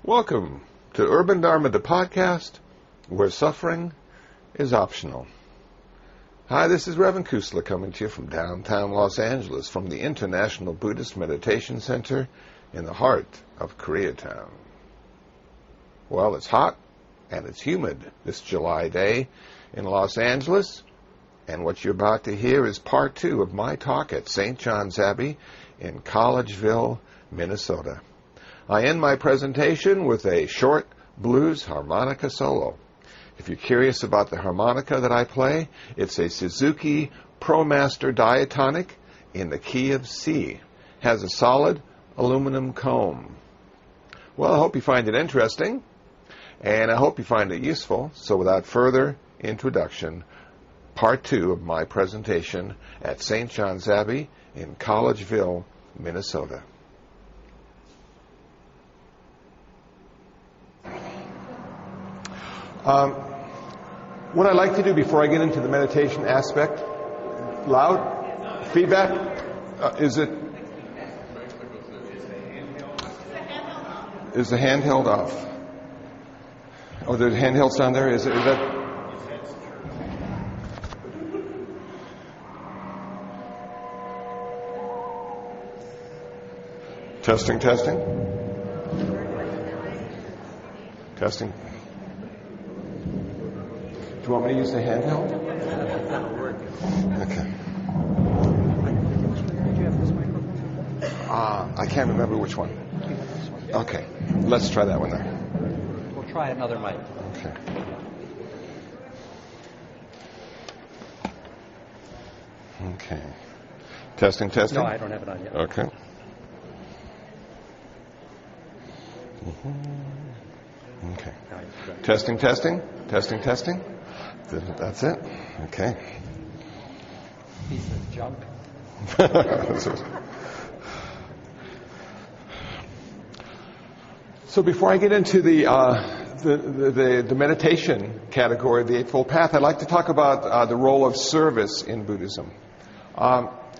Welcome to Urban Dharma, the podcast where suffering is optional. Hi, this is Reverend Kusala coming to you from downtown Los Angeles from the International Buddhist Meditation Center in the heart of Koreatown. Well, it's hot and it's humid this July day in Los Angeles, and what you're about to hear is part 2 of my talk at St. John's Abbey in Collegeville, Minnesota. I end my presentation with a short blues harmonica solo. If you're curious about the harmonica that I play, it's a Suzuki ProMaster diatonic in the key of C. Has a solid aluminum comb. Well, I hope you find it interesting, and I hope you find it useful. So without further introduction, part 2 of my presentation at St. John's Abbey in Collegeville, Minnesota. What I'd like to do before I get into the meditation aspect, loud feedback, is the handheld off? Oh, the handheld's down there? Is that? Testing. Testing. Do you want me to use the handheld? Okay. I can't remember which one. Okay. Let's try that one then. We'll try another mic. Okay. Okay. Testing. No, I don't have it on yet. Okay. Okay. Testing. That's it. Okay. Piece of junk. So before I get into the meditation category of the Eightfold Path, I'd like to talk about the role of service in Buddhism.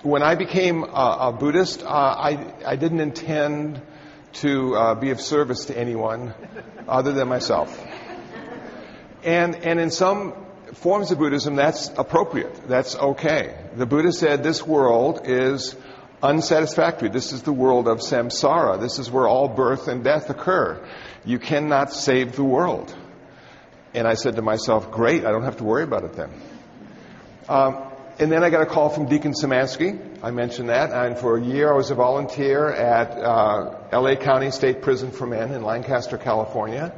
When I became a Buddhist, I didn't intend to be of service to anyone other than myself. And in some forms of Buddhism, that's appropriate. That's okay. The Buddha said this world is unsatisfactory. This is the world of samsara. This is where all birth and death occur. You cannot save the world. And I said to myself, great, I don't have to worry about it then. And then I got a call from Deacon Szymanski. I mentioned that. And for a year, I was a volunteer at L.A. County State Prison for Men in Lancaster, California.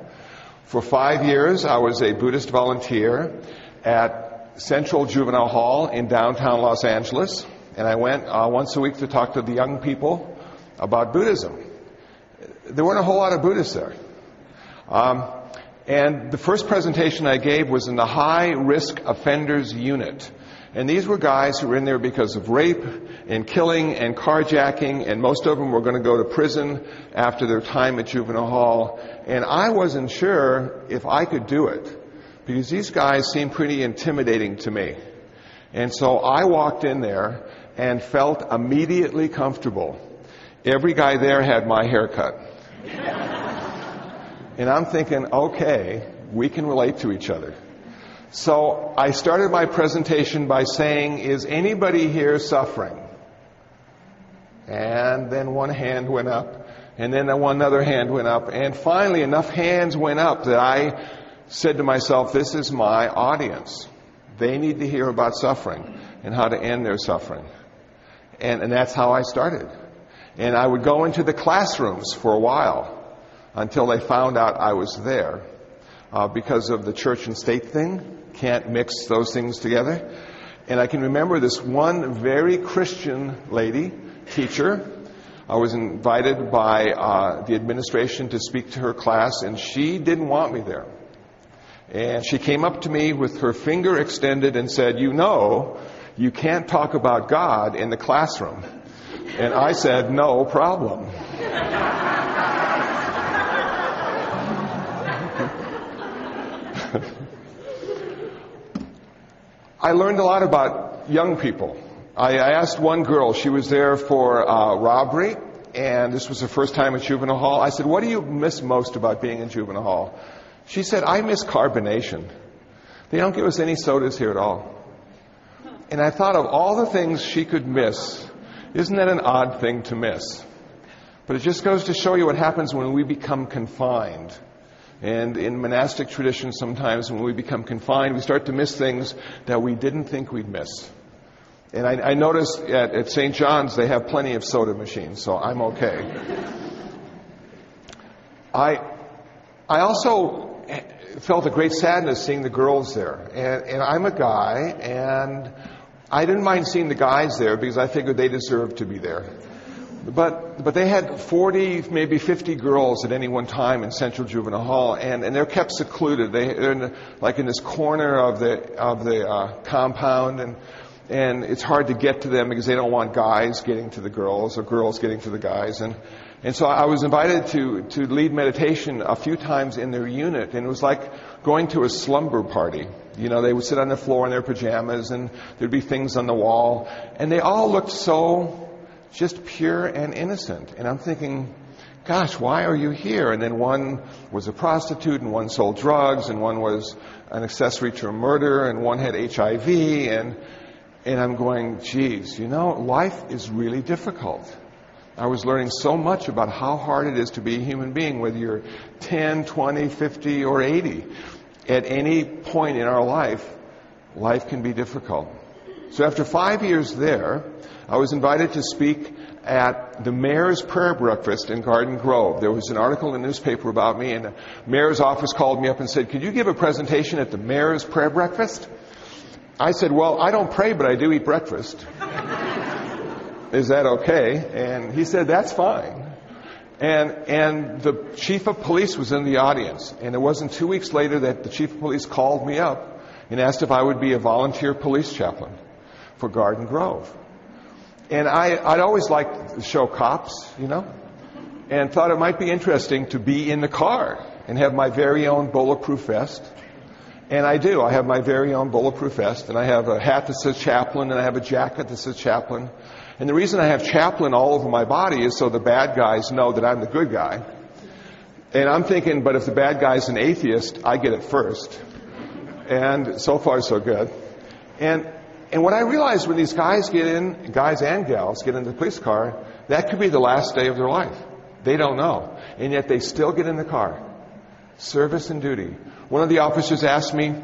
For 5 years, I was a Buddhist volunteer at Central Juvenile Hall in downtown Los Angeles. And I went once a week to talk to the young people about Buddhism. There weren't a whole lot of Buddhists there. And the first presentation I gave was in the high-risk offenders unit. And these were guys who were in there because of rape and killing and carjacking, and most of them were going to go to prison after their time at juvenile hall. And I wasn't sure if I could do it, because these guys seemed pretty intimidating to me. And so I walked in there and felt immediately comfortable. Every guy there had my haircut. And I'm thinking, okay, we can relate to each other. So I started my presentation by saying, is anybody here suffering? And then one hand went up, and then one other hand went up, and finally enough hands went up that I said to myself, this is my audience. They need to hear about suffering and how to end their suffering. And that's how I started. And I would go into the classrooms for a while until they found out I was there. Because of the church and state thing, can't mix those things together. And I can remember this one very Christian lady, teacher. I was invited by the administration to speak to her class, and she didn't want me there. And she came up to me with her finger extended and said, you know, you can't talk about God in the classroom. And I said, no problem. I learned a lot about young people. I asked one girl, she was there for robbery, and this was her first time at juvenile hall. I said, what do you miss most about being in juvenile hall? She said, I miss carbonation. They don't give us any sodas here at all. And I thought of all the things she could miss. Isn't that an odd thing to miss? But it just goes to show you what happens when we become confined. And in monastic tradition, sometimes when we become confined, we start to miss things that we didn't think we'd miss. And I noticed at St. John's they have plenty of soda machines, so I'm okay. I also felt a great sadness seeing the girls there. And I'm a guy, and I didn't mind seeing the guys there because I figured they deserved to be there. But they had 40, maybe 50 girls at any one time in Central Juvenile Hall, and they're kept secluded. They're in this corner of the compound, and it's hard to get to them because they don't want guys getting to the girls or girls getting to the guys. And so I was invited to lead meditation a few times in their unit, and it was like going to a slumber party. You know, they would sit on the floor in their pajamas, and there'd be things on the wall, and they all looked so just pure and innocent. And I'm thinking, gosh, why are you here? And then one was a prostitute, and one sold drugs, and one was an accessory to a murder, and one had HIV, and I'm going, geez, you know, life is really difficult. I was learning so much about how hard it is to be a human being, whether you're 10, 20, 50, or 80. At any point in our life can be difficult. So after 5 years there, I was invited to speak at the mayor's prayer breakfast in Garden Grove. There was an article in the newspaper about me, and the mayor's office called me up and said, could you give a presentation at the mayor's prayer breakfast? I said, well, I don't pray, but I do eat breakfast. Is that okay? And he said, that's fine. And the chief of police was in the audience. And it wasn't 2 weeks later that the chief of police called me up and asked if I would be a volunteer police chaplain for Garden Grove. And I'd always liked the show Cops, you know, and thought it might be interesting to be in the car and have my very own bulletproof vest. And I do. I have my very own bulletproof vest, and I have a hat that says chaplain, and I have a jacket that says chaplain. And the reason I have chaplain all over my body is so the bad guys know that I'm the good guy. And I'm thinking, but if the bad guy's an atheist, I get it first. And so far, so good. And what I realized when these guys and gals get in the police car, that could be the last day of their life. They don't know. And yet they still get in the car. Service and duty. One of the officers asked me,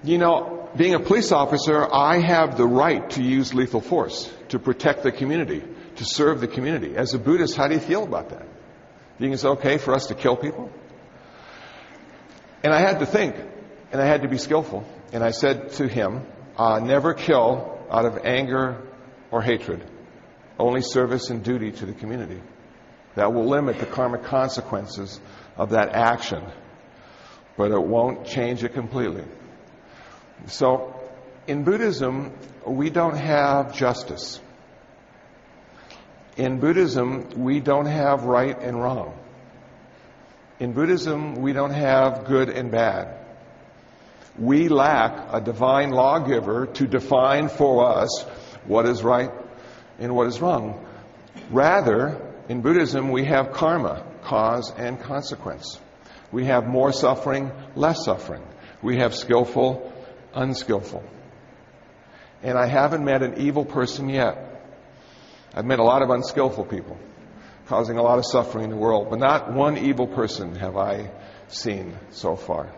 you know, being a police officer, I have the right to use lethal force to protect the community, to serve the community. As a Buddhist, how do you feel about that? Do you think it's okay for us to kill people? And I had to think, and I had to be skillful. And I said to him, never kill out of anger or hatred. Only service and duty to the community. That will limit the karmic consequences of that action, but it won't change it completely. So, in Buddhism, we don't have justice. In Buddhism, we don't have right and wrong. In Buddhism, we don't have good and bad. We lack a divine lawgiver to define for us what is right and what is wrong. Rather, in Buddhism, we have karma, cause and consequence. We have more suffering, less suffering. We have skillful, unskillful. And I haven't met an evil person yet. I've met a lot of unskillful people, causing a lot of suffering in the world, but not one evil person have I seen so far.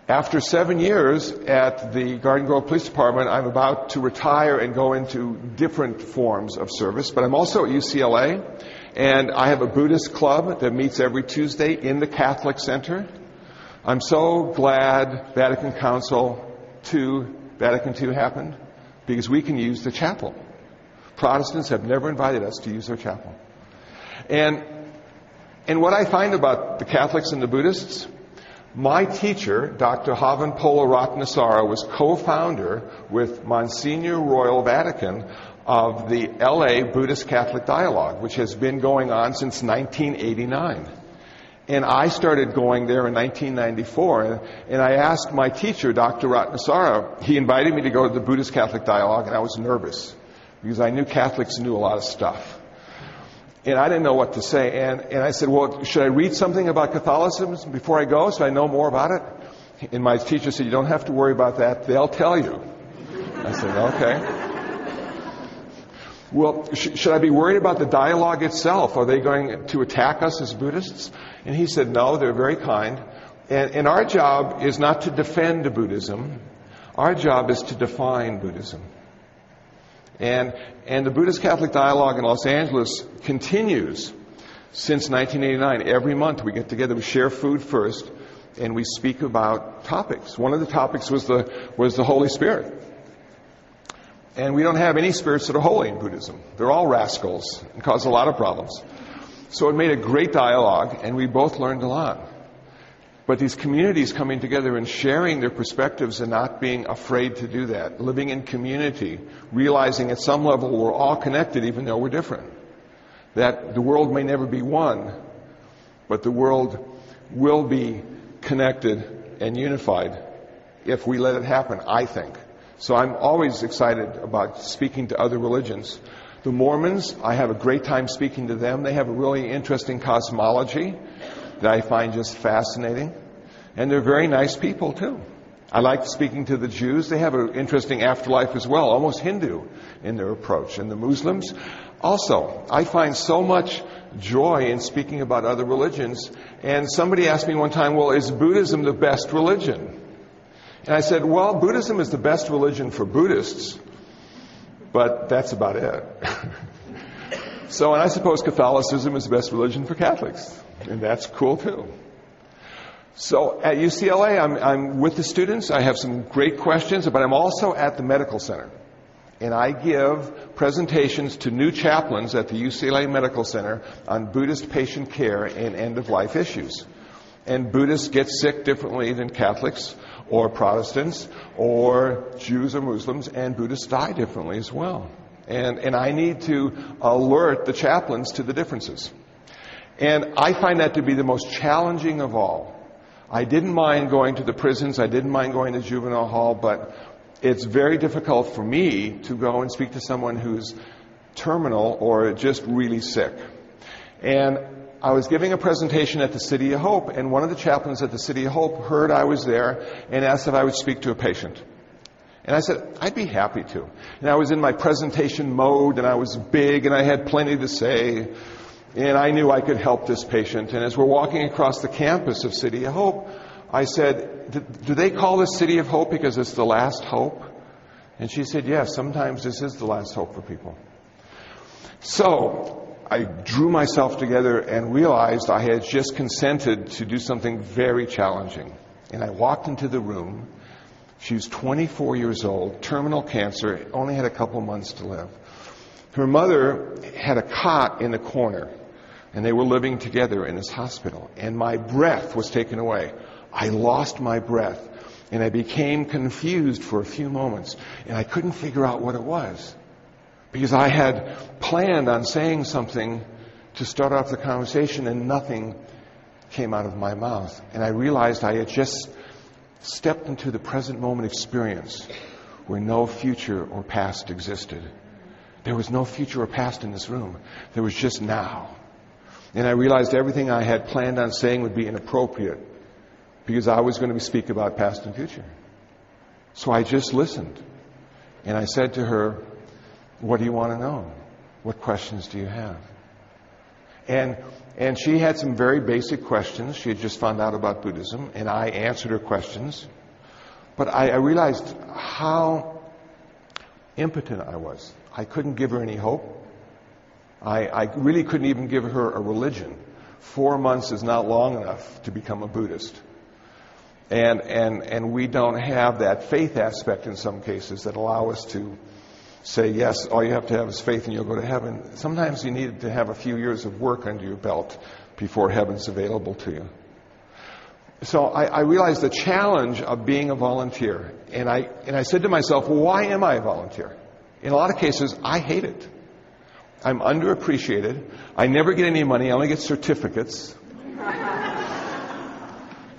After 7 years at the Garden Grove Police Department, I'm about to retire and go into different forms of service, but I'm also at UCLA, and I have a Buddhist club that meets every Tuesday in the Catholic Center. I'm so glad Vatican II happened, because we can use the chapel. Protestants have never invited us to use their chapel. And what I find about the Catholics and the Buddhists, my teacher, Dr. Havanpola Ratnasara, was co-founder with Monsignor Royal Vatican of the LA Buddhist Catholic Dialogue, which has been going on since 1989. And I started going there in 1994, and I asked my teacher, Dr. Ratnasara, he invited me to go to the Buddhist Catholic Dialogue, and I was nervous, because I knew Catholics knew a lot of stuff. And I didn't know what to say. And I said, well, should I read something about Catholicism before I go so I know more about it? And my teacher said, you don't have to worry about that. They'll tell you. I said, okay. Well, should I be worried about the dialogue itself? Are they going to attack us as Buddhists? And he said, no, they're very kind. And our job is not to defend Buddhism. Our job is to define Buddhism. And the Buddhist Catholic Dialogue in Los Angeles continues since 1989. Every month we get together, we share food first, and we speak about topics. One of the topics was the Holy Spirit. And we don't have any spirits that are holy in Buddhism. They're all rascals and cause a lot of problems. So it made a great dialogue, and we both learned a lot. But these communities coming together and sharing their perspectives and not being afraid to do that, living in community, realizing at some level we're all connected even though we're different. That the world may never be one, but the world will be connected and unified if we let it happen, I think. So I'm always excited about speaking to other religions. The Mormons, I have a great time speaking to them. They have a really interesting cosmology that I find just fascinating. And they're very nice people, too. I like speaking to the Jews. They have an interesting afterlife as well, almost Hindu in their approach. And the Muslims, also, I find so much joy in speaking about other religions. And somebody asked me one time, well, is Buddhism the best religion? And I said, well, Buddhism is the best religion for Buddhists, but that's about it. So, and I suppose Catholicism is the best religion for Catholics, and that's cool too. So at UCLA, I'm with the students. I have some great questions, but I'm also at the medical center. And I give presentations to new chaplains at the UCLA Medical Center on Buddhist patient care and end-of-life issues. And Buddhists get sick differently than Catholics or Protestants or Jews or Muslims, and Buddhists die differently as well. And I need to alert the chaplains to the differences. And I find that to be the most challenging of all. I didn't mind going to the prisons, I didn't mind going to juvenile hall, but it's very difficult for me to go and speak to someone who's terminal or just really sick. And I was giving a presentation at the City of Hope, and one of the chaplains at the City of Hope heard I was there and asked if I would speak to a patient. And I said, I'd be happy to. And I was in my presentation mode, and I was big, and I had plenty to say, and I knew I could help this patient. And as we're walking across the campus of City of Hope, I said, do they call this City of Hope because it's the last hope? And she said, yes, sometimes this is the last hope for people. So I drew myself together and realized I had just consented to do something very challenging. And I walked into the room. She was 24 years old, terminal cancer, only had a couple months to live. Her mother had a cot in the corner, and they were living together in this hospital. And my breath was taken away. I lost my breath, and I became confused for a few moments, and I couldn't figure out what it was. Because I had planned on saying something to start off the conversation, and nothing came out of my mouth. And I realized I had just stepped into the present moment experience where no future or past existed. There was no future or past in this room. There was just now. And I realized everything I had planned on saying would be inappropriate because I was going to speak about past and future. So I just listened. And I said to her, what do you want to know? What questions do you have? And she had some very basic questions. She had just found out about Buddhism, and I answered her questions. But I realized how impotent I was. I couldn't give her any hope. I really couldn't even give her a religion. 4 months is not long enough to become a Buddhist. And we don't have that faith aspect in some cases that allow us to say, yes, all you have to have is faith and you'll go to heaven. Sometimes you need to have a few years of work under your belt before heaven's available to you. So I realized the challenge of being a volunteer. And I said to myself, well, why am I a volunteer? In a lot of cases, I hate it. I'm underappreciated. I never get any money. I only get certificates.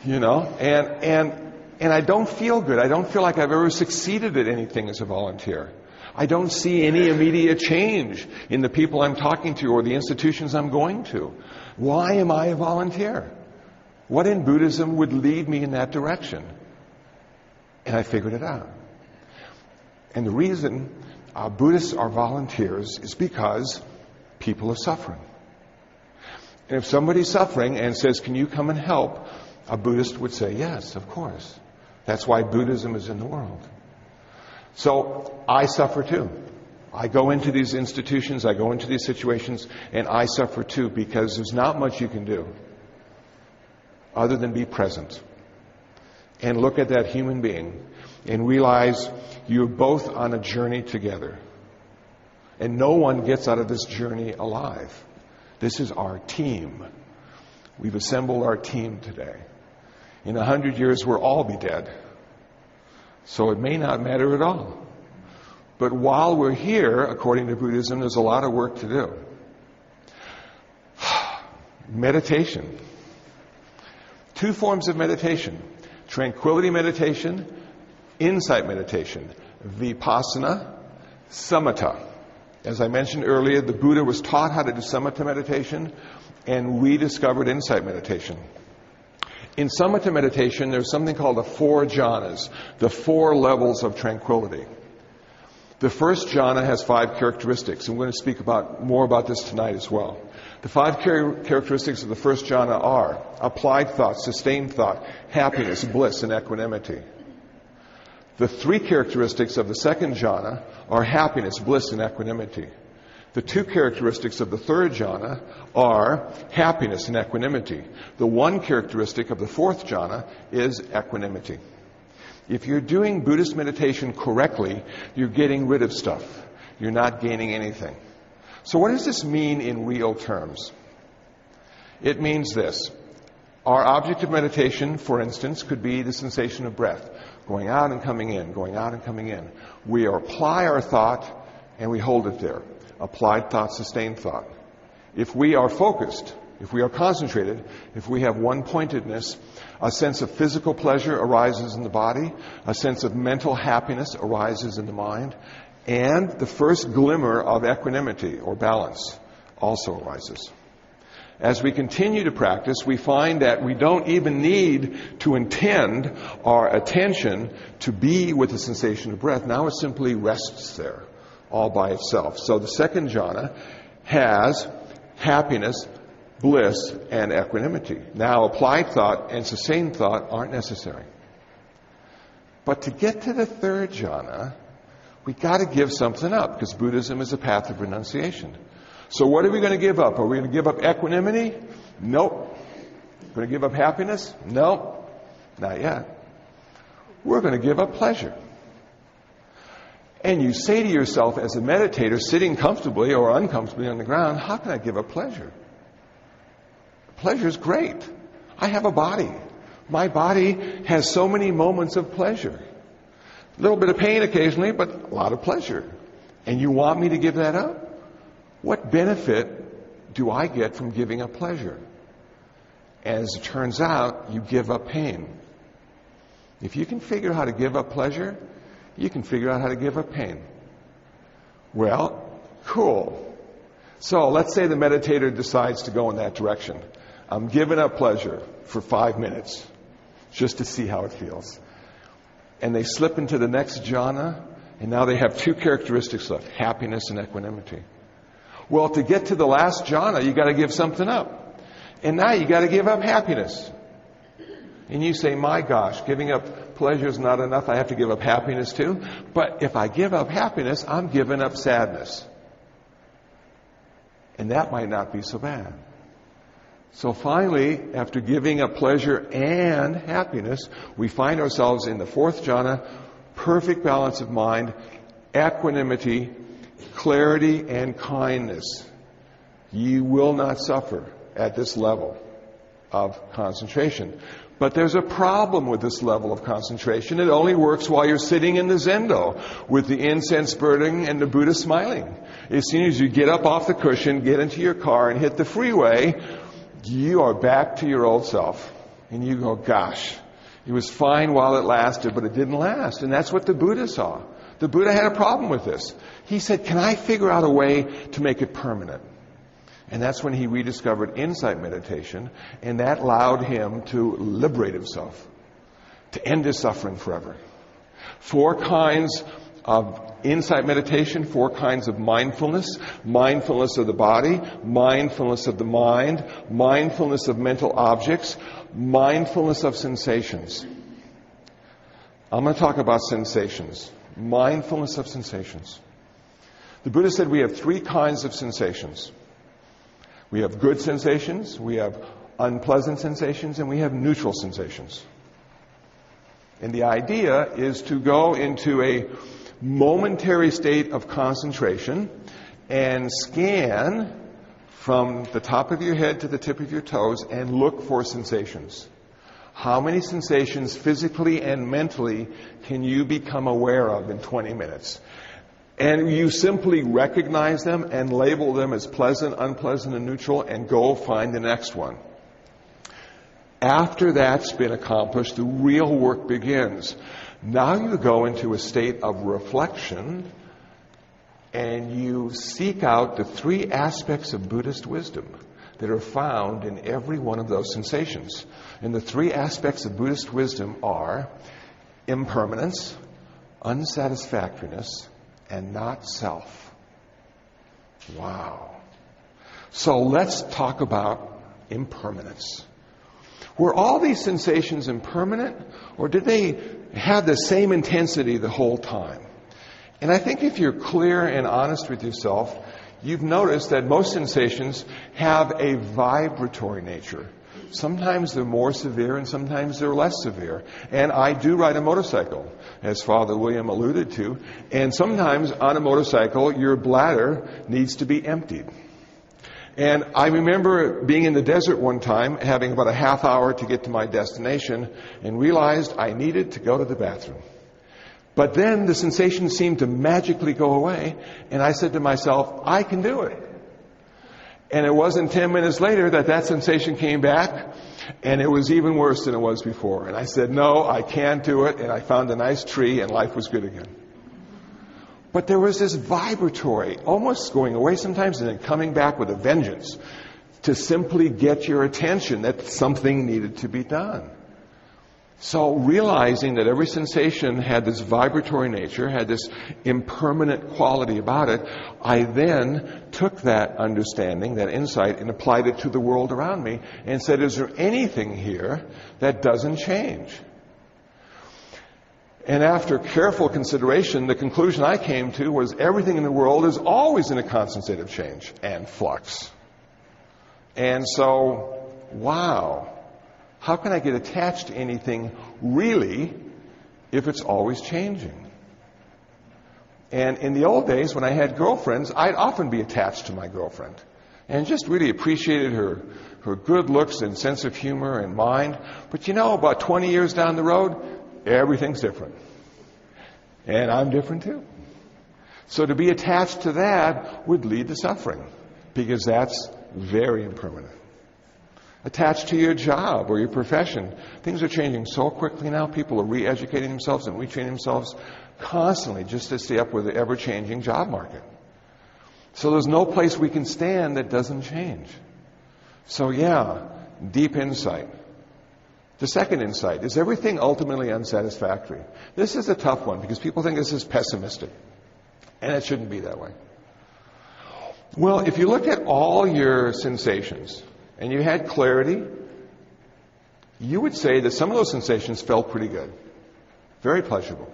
You know, and I don't feel good. I don't feel like I've ever succeeded at anything as a volunteer. I don't see any immediate change in the people I'm talking to or the institutions I'm going to. Why am I a volunteer? What in Buddhism would lead me in that direction? And I figured it out. And the reason Buddhists are volunteers is because people are suffering. And if somebody's suffering and says, can you come and help? A Buddhist would say, yes, of course. That's why Buddhism is in the world. So I suffer too. I go into these institutions, I go into these situations, and I suffer too, because there's not much you can do other than be present and look at that human being and realize you're both on a journey together. And no one gets out of this journey alive. This is our team. We've assembled our team today. In 100 years, we'll all be dead. So it may not matter at all. But while we're here, according to Buddhism, there's a lot of work to do. Meditation. 2 forms of meditation. Tranquility meditation, insight meditation. Vipassana, samatha. As I mentioned earlier, the Buddha was taught how to do samatha meditation, and we discovered insight meditation. In samatha meditation, there's something called the 4 jhanas, the 4 levels of tranquility. The first jhana has 5 characteristics, and we're going to speak more about this tonight as well. The 5 characteristics of the first jhana are applied thought, sustained thought, happiness, bliss, and equanimity. The 3 characteristics of the second jhana are happiness, bliss, and equanimity. The 2 characteristics of the third jhana are happiness and equanimity. The 1 characteristic of the 4th jhana is equanimity. If you're doing Buddhist meditation correctly, you're getting rid of stuff. You're not gaining anything. So what does this mean in real terms? It means this. Our object of meditation, for instance, could be the sensation of breath, going out and coming in, going out and coming in. We apply our thought and we hold it there. Applied thought, sustained thought. If we are focused, if we are concentrated, if we have one-pointedness, a sense of physical pleasure arises in the body, a sense of mental happiness arises in the mind, and the first glimmer of equanimity or balance also arises. As we continue to practice, we find that we don't even need to intend our attention to be with the sensation of breath. Now it simply rests there all by itself. So the second jhana has happiness, bliss, and equanimity. Now applied thought and sustained thought aren't necessary. But to get to the third jhana, we got to give something up, because Buddhism is a path of renunciation. So what are we going to give up? Are we going to give up equanimity? Nope. Going to give up happiness? Nope. Not yet. We're going to give up pleasure. And you say to yourself as a meditator sitting comfortably or uncomfortably on the ground, how can I give up pleasure? Pleasure is great. I have a body. My body has so many moments of pleasure. A little bit of pain occasionally, but a lot of pleasure. And you want me to give that up? What benefit do I get from giving up pleasure? As it turns out, you give up pain. If you can figure out how to give up pleasure, you can figure out how to give up pain. Well, cool. So let's say the meditator decides to go in that direction. I'm giving up pleasure for 5 minutes just to see how it feels. And they slip into the next jhana, and now they have 2 characteristics left, happiness and equanimity. Well, to get to the last jhana, you got to give something up. And now you got to give up happiness. And you say, my gosh, giving up pleasure is not enough. I have to give up happiness too. But if I give up happiness, I'm giving up sadness. And that might not be so bad. So finally, after giving up pleasure and happiness, we find ourselves in the 4th jhana, perfect balance of mind, equanimity, clarity, and kindness. You will not suffer at this level of concentration. But there's a problem with this level of concentration. It only works while you're sitting in the zendo with the incense burning and the Buddha smiling. As soon as you get up off the cushion, get into your car, and hit the freeway, you are back to your old self. And you go, gosh, it was fine while it lasted, but it didn't last. And that's what the Buddha saw. The Buddha had a problem with this. He said, can I figure out a way to make it permanent? And that's when he rediscovered insight meditation, and that allowed him to liberate himself, to end his suffering forever. 4 kinds of insight meditation, 4 kinds of mindfulness. Mindfulness of the body, mindfulness of the mind, mindfulness of mental objects, mindfulness of sensations. I'm going to talk about sensations. Mindfulness of sensations. The Buddha said we have 3 kinds of sensations. We have good sensations, we have unpleasant sensations, and we have neutral sensations. And the idea is to go into a momentary state of concentration and scan from the top of your head to the tip of your toes and look for sensations. How many sensations physically and mentally can you become aware of in 20 minutes? And you simply recognize them and label them as pleasant, unpleasant, and neutral, and go find the next one. After that's been accomplished, the real work begins. Now you go into a state of reflection, and you seek out the 3 aspects of Buddhist wisdom that are found in every one of those sensations. And the 3 aspects of Buddhist wisdom are impermanence, unsatisfactoriness, and not self. Wow. So let's talk about impermanence. Were all these sensations impermanent, or did they have the same intensity the whole time? And I think if you're clear and honest with yourself, you've noticed that most sensations have a vibratory nature. Sometimes they're more severe and sometimes they're less severe. And I do ride a motorcycle, as Father William alluded to. And sometimes on a motorcycle, your bladder needs to be emptied. And I remember being in the desert one time, having about a half hour to get to my destination, and realized I needed to go to the bathroom. But then the sensation seemed to magically go away, and I said to myself, I can do it. And it wasn't 10 minutes later that sensation came back, and it was even worse than it was before. And I said, no, I can't do it, and I found a nice tree, and life was good again. But there was this vibratory, almost going away sometimes and then coming back with a vengeance to simply get your attention that something needed to be done. So realizing that every sensation had this vibratory nature, had this impermanent quality about it, I then took that understanding, that insight, and applied it to the world around me and said, is there anything here that doesn't change? And after careful consideration, the conclusion I came to was everything in the world is always in a constant state of change and flux. And so, wow. How can I get attached to anything really if it's always changing? And in the old days when I had girlfriends, I'd often be attached to my girlfriend and just really appreciated her good looks and sense of humor and mind. But about 20 years down the road, everything's different. And I'm different too. So to be attached to that would lead to suffering because that's very impermanent. Attached to your job or your profession. Things are changing so quickly now. People are re-educating themselves and retraining themselves constantly just to stay up with the ever-changing job market. So there's no place we can stand that doesn't change. So deep insight. The second insight is everything ultimately unsatisfactory. This is a tough one because people think this is pessimistic. And it shouldn't be that way. Well, if you look at all your sensations, and you had clarity, you would say that some of those sensations felt pretty good. Very pleasurable.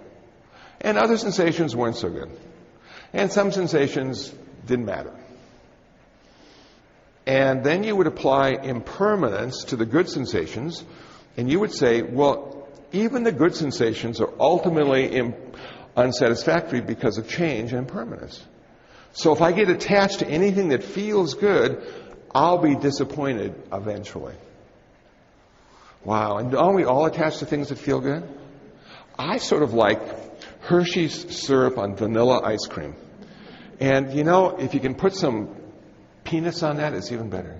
And other sensations weren't so good. And some sensations didn't matter. And then you would apply impermanence to the good sensations, and you would say, well, even the good sensations are ultimately unsatisfactory because of change and impermanence. So if I get attached to anything that feels good, I'll be disappointed eventually. Wow, and aren't we all attached to things that feel good? I sort of like Hershey's syrup on vanilla ice cream. And if you can put some peanuts on that, it's even better.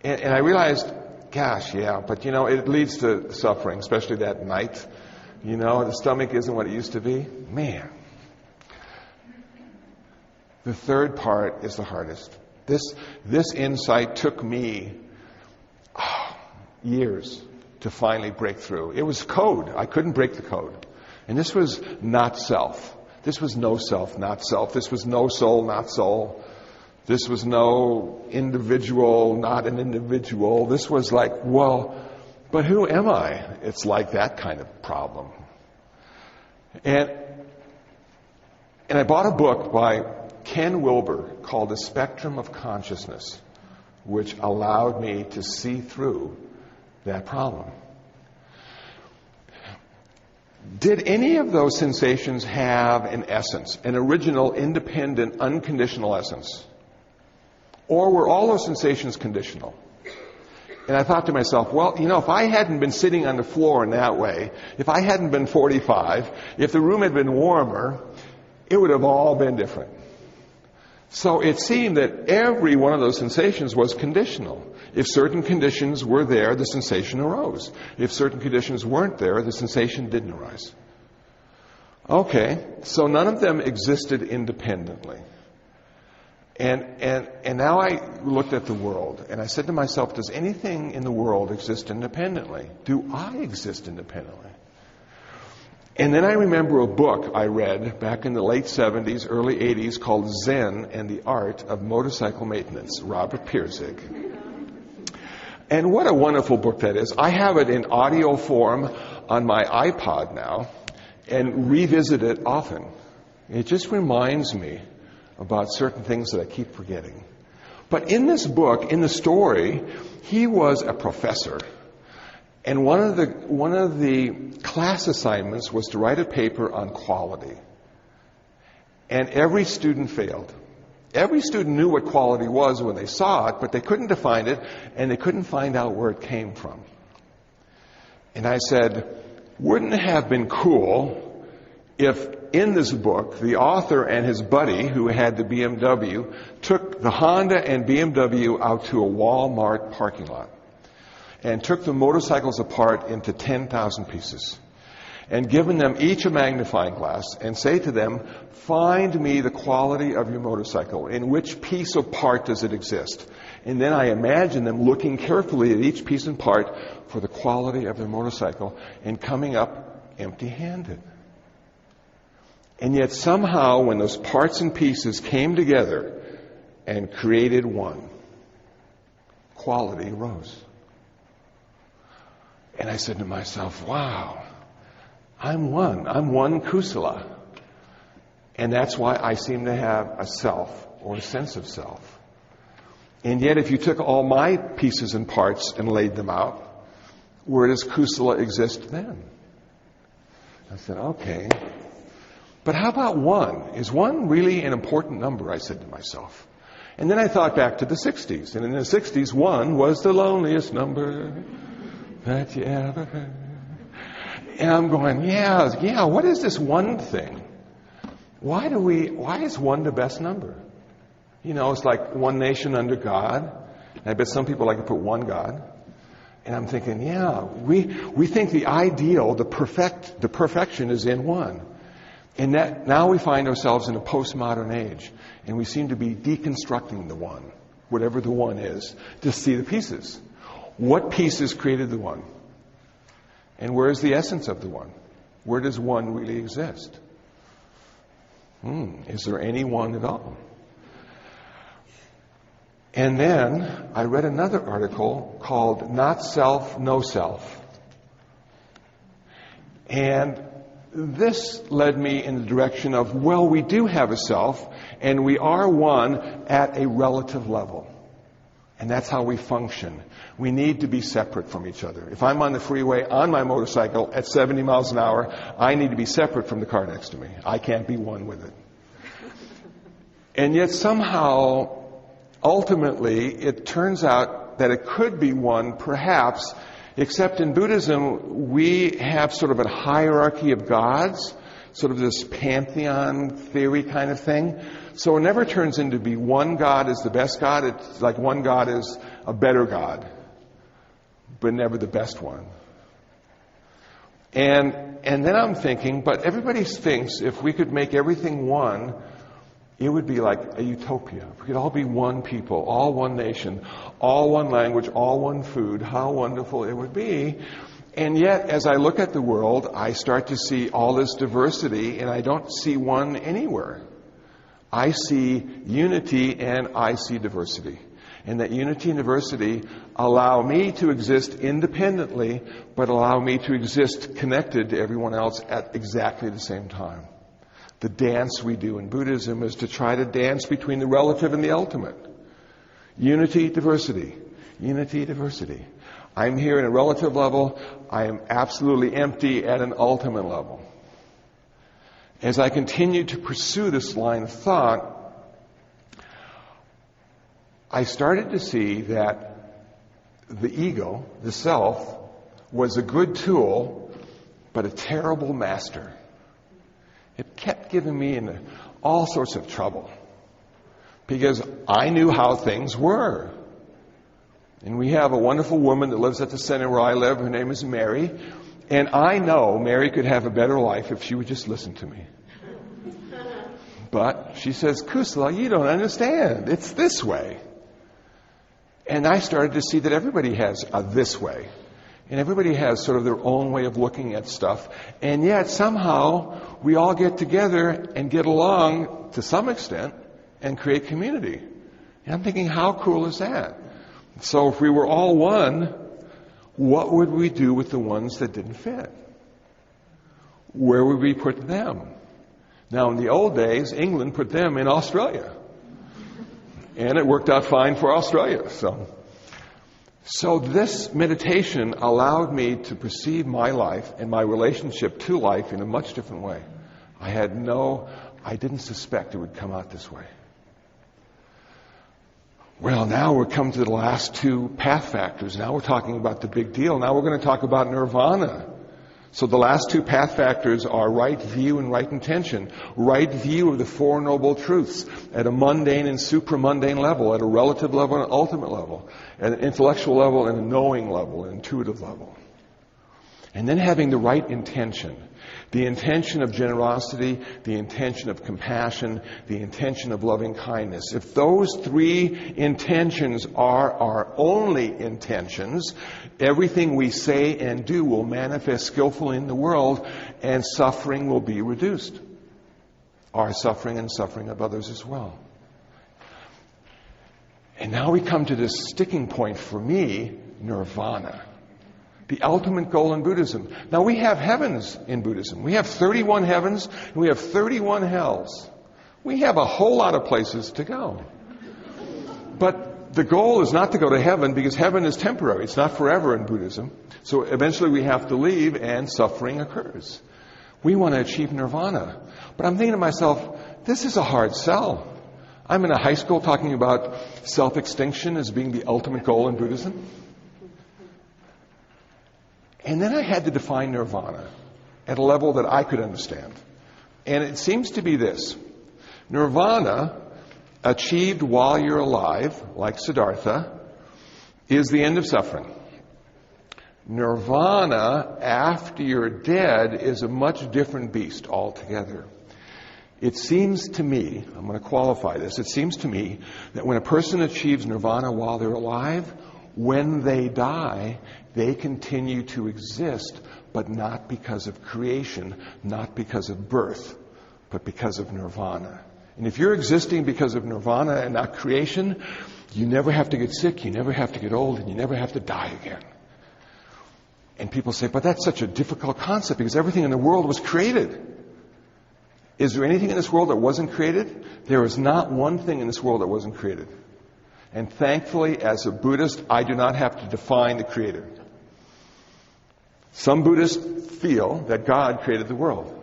And I realized, gosh, but it leads to suffering, especially that night. The stomach isn't what it used to be. Man. The third part is the hardest. This insight took me years to finally break through. It was code. I couldn't break the code. And this was not self. This was no self, not self. This was no soul, not soul. This was no individual, not an individual. This was like, well, but who am I? It's like that kind of problem. And I bought a book by Ken Wilber called The Spectrum of Consciousness, which allowed me to see through that problem. Did any of those sensations have an essence, an original, independent, unconditional essence? Or were all those sensations conditional? And I thought to myself, well, if I hadn't been sitting on the floor in that way, if I hadn't been 45, if the room had been warmer, it would have all been different. So it seemed that every one of those sensations was conditional. If certain conditions were there, the sensation arose. If certain conditions weren't there, the sensation didn't arise. Okay, so none of them existed independently. And now I looked at the world, and I said to myself, does anything in the world exist independently? Do I exist independently? And then I remember a book I read back in the late 70s, early 80s called Zen and the Art of Motorcycle Maintenance, Robert Pirsig. And what a wonderful book that is. I have it in audio form on my iPod now and revisit it often. It just reminds me about certain things that I keep forgetting. But in this book, in the story, he was a professor. And one of the class assignments was to write a paper on quality. And every student failed. Every student knew what quality was when they saw it, but they couldn't define it, and they couldn't find out where it came from. And I said, wouldn't it have been cool if in this book, the author and his buddy, who had the BMW, took the Honda and BMW out to a Walmart parking lot and took the motorcycles apart into 10,000 pieces and given them each a magnifying glass and say to them, find me the quality of your motorcycle. In which piece or part does it exist? And then I imagine them looking carefully at each piece and part for the quality of their motorcycle and coming up empty-handed. And yet somehow when those parts and pieces came together and created one, quality rose. And I said to myself, wow, I'm one kusala. And that's why I seem to have a self or a sense of self. And yet if you took all my pieces and parts and laid them out, where does kusala exist then? I said, okay. But how about one? Is one really an important number? I said to myself. And then I thought back to the 60s. And in the 60s, one was the loneliest number that you ever heard. And I'm going, yeah, what is this one thing? Why is one the best number? It's like one nation under God. And I bet some people like to put one God. And I'm thinking, we think the ideal, the perfection is in one. And that now we find ourselves in a postmodern age, and we seem to be deconstructing the one, whatever the one is, to see the pieces. What pieces created the one? And where is the essence of the one? Where does one really exist? Is there any one at all? And then I read another article called Not Self, No Self. And this led me in the direction of, well, we do have a self, and we are one at a relative level. And that's how we function. We need to be separate from each other. If I'm on the freeway on my motorcycle at 70 miles an hour, I need to be separate from the car next to me. I can't be one with it. And yet somehow, ultimately, it turns out that it could be one, perhaps, except in Buddhism, we have sort of a hierarchy of gods, sort of this pantheon theory kind of thing. So it never turns into be one God is the best God. It's like one God is a better God, but never the best one. And then I'm thinking, but everybody thinks if we could make everything one, it would be like a utopia. We could all be one people, all one nation, all one language, all one food. How wonderful it would be. And yet, as I look at the world, I start to see all this diversity, and I don't see one anywhere. I see unity and I see diversity. And that unity and diversity allow me to exist independently, but allow me to exist connected to everyone else at exactly the same time. The dance we do in Buddhism is to try to dance between the relative and the ultimate. Unity, diversity. Unity, diversity. I'm here at a relative level. I am absolutely empty at an ultimate level. As I continue to pursue this line of thought, I started to see that the ego, the self, was a good tool, but a terrible master. It kept giving me into all sorts of trouble because I knew how things were. And we have a wonderful woman that lives at the center where I live. Her name is Mary. And I know Mary could have a better life if she would just listen to me. But she says, Kusala, you don't understand. It's this way. And I started to see that everybody has a this way. And everybody has sort of their own way of looking at stuff. And yet somehow we all get together and get along to some extent and create community. And I'm thinking, how cool is that? So if we were all one, what would we do with the ones that didn't fit? Where would we put them? Now in the old days, England put them in Australia. And it worked out fine for Australia. So this meditation allowed me to perceive my life and my relationship to life in a much different way. I didn't suspect it would come out this way. Well, now we're come to the last two path factors. Now we're talking about the big deal. Now we're going to talk about nirvana. So the last two path factors are right view and right intention. Right view of the Four Noble Truths at a mundane and supramundane level, at a relative level and an ultimate level, at an intellectual level and a knowing level, an intuitive level. And then having the right intention. The intention of generosity, the intention of compassion, the intention of loving kindness. If those three intentions are our only intentions, everything we say and do will manifest skillfully in the world, and suffering will be reduced. Our suffering and suffering of others as well. And now we come to this sticking point for me, nirvana. The ultimate goal in Buddhism. Now we have heavens in Buddhism. We have 31 heavens and we have 31 hells. We have a whole lot of places to go. But the goal is not to go to heaven because heaven is temporary. It's not forever in Buddhism. So eventually we have to leave and suffering occurs. We want to achieve nirvana. But I'm thinking to myself, this is a hard sell. I'm in a high school talking about self-extinction as being the ultimate goal in Buddhism. And then I had to define nirvana at a level that I could understand. And it seems to be this. Nirvana, achieved while you're alive, like Siddhartha, is the end of suffering. Nirvana, after you're dead, is a much different beast altogether. It seems to me, I'm going to qualify this, it seems to me that when a person achieves nirvana while they're alive, when they die, they continue to exist, but not because of creation, not because of birth, but because of nirvana. And if you're existing because of nirvana and not creation, you never have to get sick, you never have to get old, and you never have to die again. And people say, but that's such a difficult concept because everything in the world was created. Is there anything in this world that wasn't created? There is not one thing in this world that wasn't created. And thankfully, as a Buddhist, I do not have to define the Creator. Some Buddhists feel that God created the world.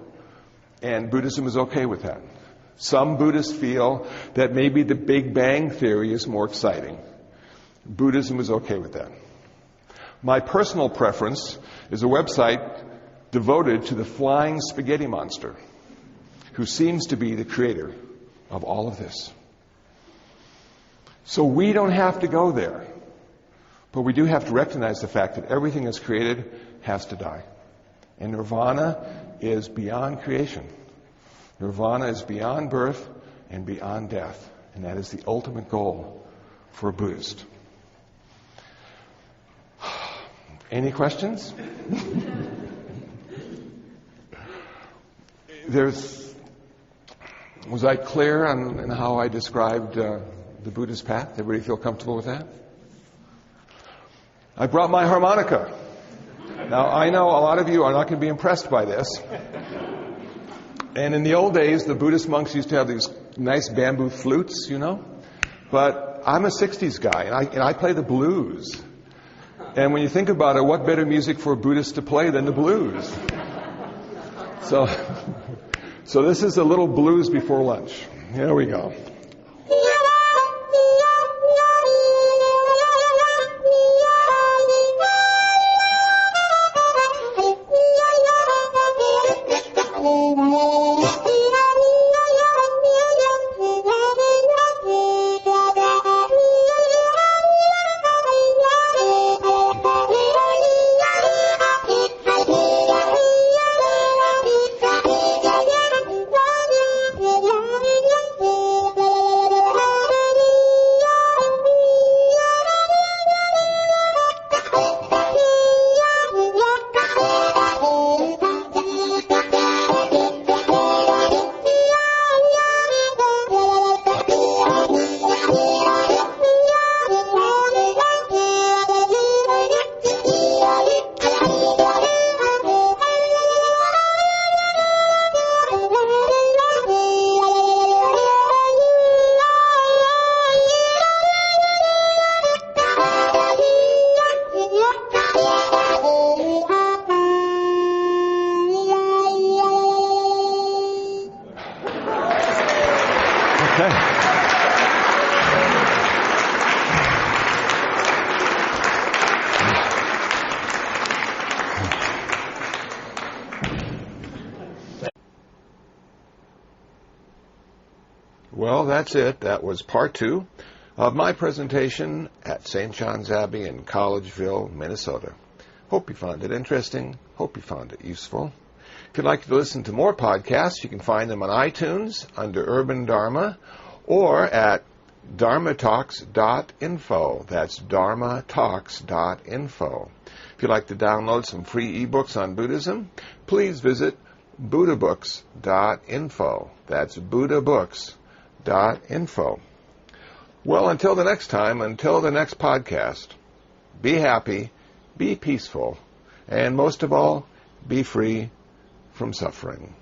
And Buddhism is okay with that. Some Buddhists feel that maybe the Big Bang Theory is more exciting. Buddhism is okay with that. My personal preference is a website devoted to the flying spaghetti monster, who seems to be the creator of all of this. So we don't have to go there. But we do have to recognize the fact that everything that's created has to die. And nirvana is beyond creation. Nirvana is beyond birth and beyond death. And that is the ultimate goal for a Buddhist. Any questions? Was I clear on how I described the Buddhist path? Everybody feel comfortable with that? I brought my harmonica. Now, I know a lot of you are not going to be impressed by this. And in the old days, the Buddhist monks used to have these nice bamboo flutes, you know. But I'm a 60s guy, and I play the blues. And when you think about it, what better music for a Buddhist to play than the blues? So this is a little blues before lunch. Here we go. Well, that's it. That was part 2 of my presentation at St. John's Abbey in Collegeville, Minnesota. Hope you found it interesting. Hope you found it useful. If you'd like to listen to more podcasts, you can find them on iTunes under Urban Dharma or at dharmatalks.info. That's dharmatalks.info. If you'd like to download some free ebooks on Buddhism, please visit buddhabooks.info. That's buddhabooks.info. Well, until the next time, until the next podcast, be happy, be peaceful, and most of all, be free from suffering.